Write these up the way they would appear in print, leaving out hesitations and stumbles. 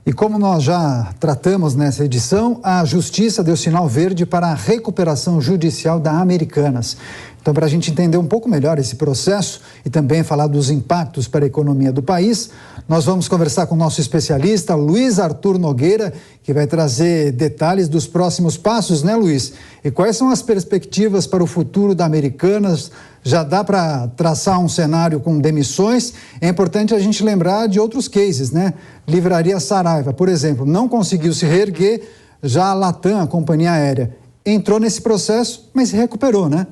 E como nós já tratamos nessa edição, a Justiça deu sinal verde para a recuperação judicial da Americanas. Então, para a gente entender um pouco melhor esse processo e também falar dos impactos para a economia do país, nós vamos conversar com o nosso especialista, Luiz Arthur Nogueira, que vai trazer detalhes dos próximos passos, né, Luiz? E quais são as perspectivas para o futuro da Americanas? Já dá para traçar um cenário com demissões? É importante a gente lembrar de outros cases, né? Livraria Saraiva, por exemplo, não conseguiu se reerguer, já a Latam, a companhia aérea, entrou nesse processo, mas se recuperou, né?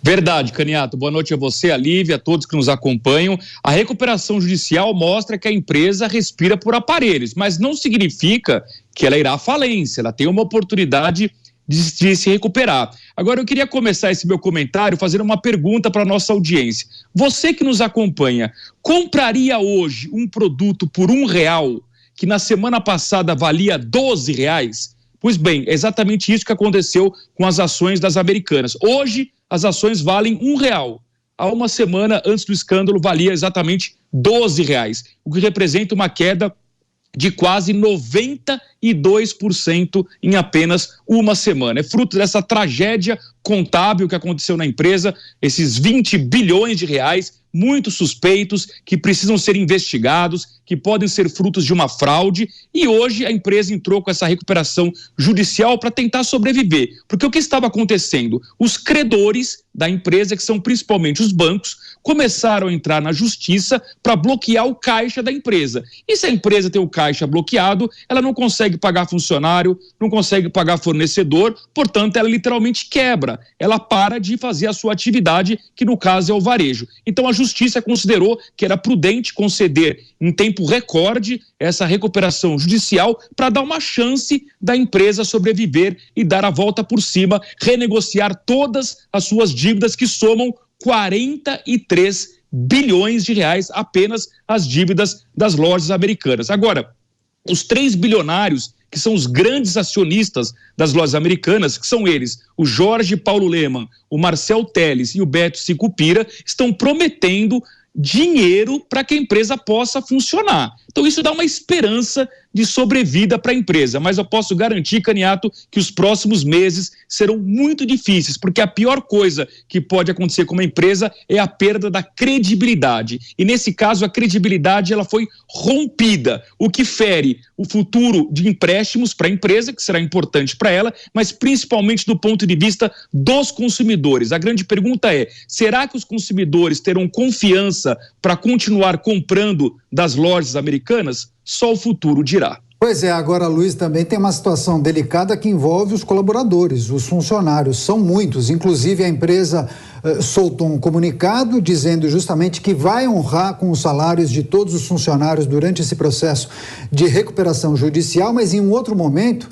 Verdade, Caniato. Boa noite a você, a Lívia, a todos que nos acompanham. A recuperação judicial mostra que a empresa respira por aparelhos, mas não significa que ela irá à falência. Ela tem uma oportunidade de se recuperar. Agora, eu queria começar esse meu comentário fazendo uma pergunta para a nossa audiência. Você que nos acompanha, compraria hoje um produto por R$1 que na semana passada valia R$12? Pois bem, é exatamente isso que aconteceu com as ações das Americanas. Hoje, as ações valem R$1. Há uma semana antes do escândalo valia exatamente R$12, o que representa uma queda de quase 92% em apenas uma semana. É fruto dessa tragédia contábil que aconteceu na empresa, esses 20 bilhões de reais, muito suspeitos, que precisam ser investigados, que podem ser frutos de uma fraude, e hoje a empresa entrou com essa recuperação judicial para tentar sobreviver. Porque o que estava acontecendo? Os credores da empresa, que são principalmente os bancos, começaram a entrar na justiça para bloquear o caixa da empresa. E se a empresa tem o caixa bloqueado, ela não consegue pagar funcionário, não consegue pagar fornecedor, portanto, ela literalmente quebra. Ela para de fazer a sua atividade, que no caso é o varejo. Então, a justiça considerou que era prudente conceder em tempo recorde essa recuperação judicial para dar uma chance da empresa sobreviver e dar a volta por cima, renegociar todas as suas dívidas, que somam 43 bilhões de reais, apenas as dívidas das lojas Americanas. Agora, os 3 bilionários que são os grandes acionistas das lojas Americanas, que são eles, o Jorge Paulo Lemann, o Marcel Telles e o Beto Sicupira, estão prometendo dinheiro para que a empresa possa funcionar. Então isso dá uma esperança de sobrevida para a empresa, mas eu posso garantir, Caniato, que os próximos meses serão muito difíceis, porque a pior coisa que pode acontecer com uma empresa é a perda da credibilidade. E nesse caso, a credibilidade ela foi rompida, o que fere o futuro de empréstimos para a empresa, que será importante para ela, mas principalmente do ponto de vista dos consumidores. A grande pergunta é, será que os consumidores terão confiança para continuar comprando das lojas americanas? Só o futuro dirá. Pois é, agora, Luiz, também tem uma situação delicada que envolve os colaboradores, os funcionários, são muitos. Inclusive, a empresa soltou um comunicado dizendo justamente que vai honrar com os salários de todos os funcionários durante esse processo de recuperação judicial, mas em um outro momento,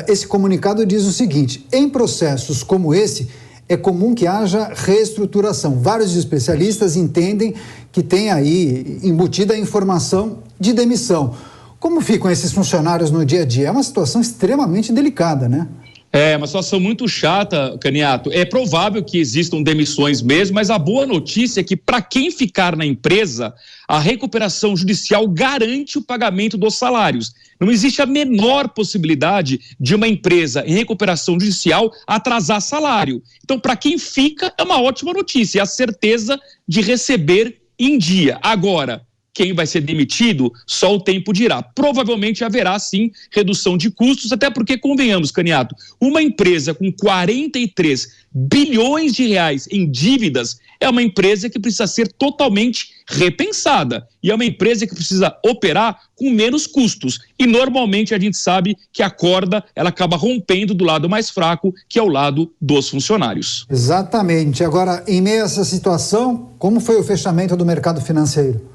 esse comunicado diz o seguinte: em processos como esse, é comum que haja reestruturação. Vários especialistas entendem que tem aí embutida a informação de demissão. Como ficam esses funcionários no dia a dia? É uma situação extremamente delicada, né? É uma situação muito chata, Caniato. É provável que existam demissões mesmo, mas a boa notícia é que para quem ficar na empresa, a recuperação judicial garante o pagamento dos salários. Não existe a menor possibilidade de uma empresa em recuperação judicial atrasar salário. Então, para quem fica, é uma ótima notícia, é a certeza de receber em dia. Agora, quem vai ser demitido, só o tempo dirá. Provavelmente haverá, sim, redução de custos, até porque, convenhamos, Caniato, uma empresa com 43 bilhões de reais em dívidas é uma empresa que precisa ser totalmente repensada. E é uma empresa que precisa operar com menos custos. E, normalmente, a gente sabe que a corda ela acaba rompendo do lado mais fraco, que é o lado dos funcionários. Exatamente. Agora, em meio a essa situação, como foi o fechamento do mercado financeiro?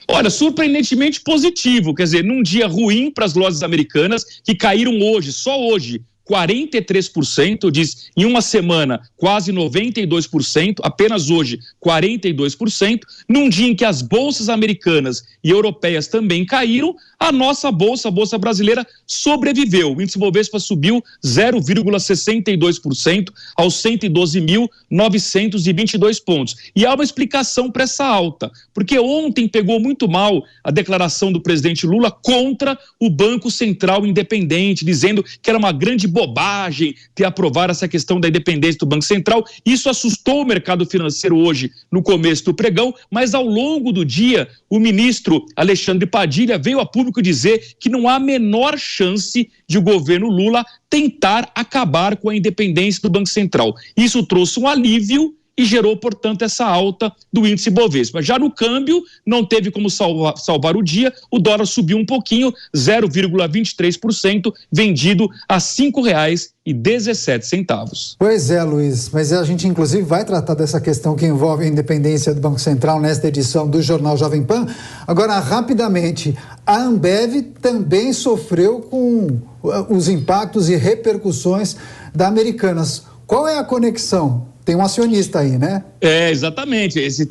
Olha, surpreendentemente positivo, quer dizer, num dia ruim para as lojas americanas, que caíram hoje, só hoje, 43%, diz em uma semana quase 92%, apenas hoje 42%, num dia em que as bolsas americanas e europeias também caíram, a nossa bolsa, a bolsa brasileira, sobreviveu. O índice Bovespa subiu 0,62% aos 112.922 pontos. E há uma explicação para essa alta, porque ontem pegou muito mal a declaração do presidente Lula contra o Banco Central Independente, dizendo que era uma grande bobagem ter aprovado essa questão da independência do Banco Central. Isso assustou o mercado financeiro hoje, no começo do pregão, mas ao longo do dia, o ministro Alexandre Padilha veio a público dizer que não há a menor chance de o governo Lula tentar acabar com a independência do Banco Central. Isso trouxe um alívio e gerou, portanto, essa alta do índice Bovespa. Já no câmbio, não teve como salvar o dia, o dólar subiu um pouquinho, 0,23%, vendido a R$ 5,17. Pois é, Luiz, mas a gente inclusive vai tratar dessa questão que envolve a independência do Banco Central nesta edição do Jornal Jovem Pan. Agora, rapidamente, a Ambev também sofreu com os impactos e repercussões da Americanas. Qual é a conexão? Tem um acionista aí, né? Exatamente. Se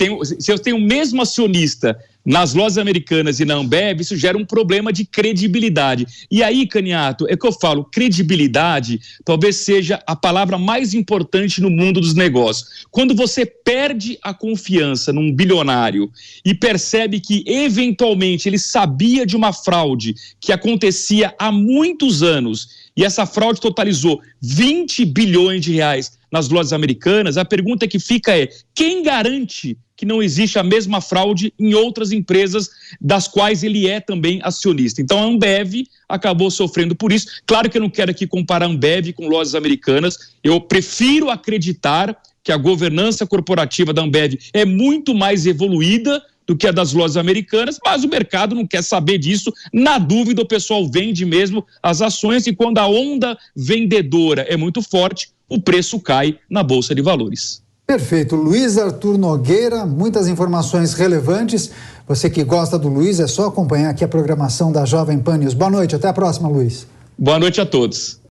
eu tenho o mesmo acionista nas lojas americanas e na Ambev, isso gera um problema de credibilidade. E aí, Caniato, é que eu falo, credibilidade talvez seja a palavra mais importante no mundo dos negócios. Quando você perde a confiança num bilionário e percebe que, eventualmente, ele sabia de uma fraude que acontecia há muitos anos e essa fraude totalizou 20 bilhões de reais nas lojas americanas, a pergunta que fica é: quem garante que não existe a mesma fraude em outras empresas das quais ele é também acionista? Então a Ambev acabou sofrendo por isso. Claro que eu não quero aqui comparar a Ambev com lojas americanas, eu prefiro acreditar que a governança corporativa da Ambev é muito mais evoluída do que a das lojas americanas, mas o mercado não quer saber disso. Na dúvida, o pessoal vende mesmo as ações e quando a onda vendedora é muito forte, o preço cai na Bolsa de Valores. Perfeito. Luiz Arthur Nogueira, muitas informações relevantes. Você que gosta do Luiz, é só acompanhar aqui a programação da Jovem Pan News. Boa noite, até a próxima, Luiz. Boa noite a todos.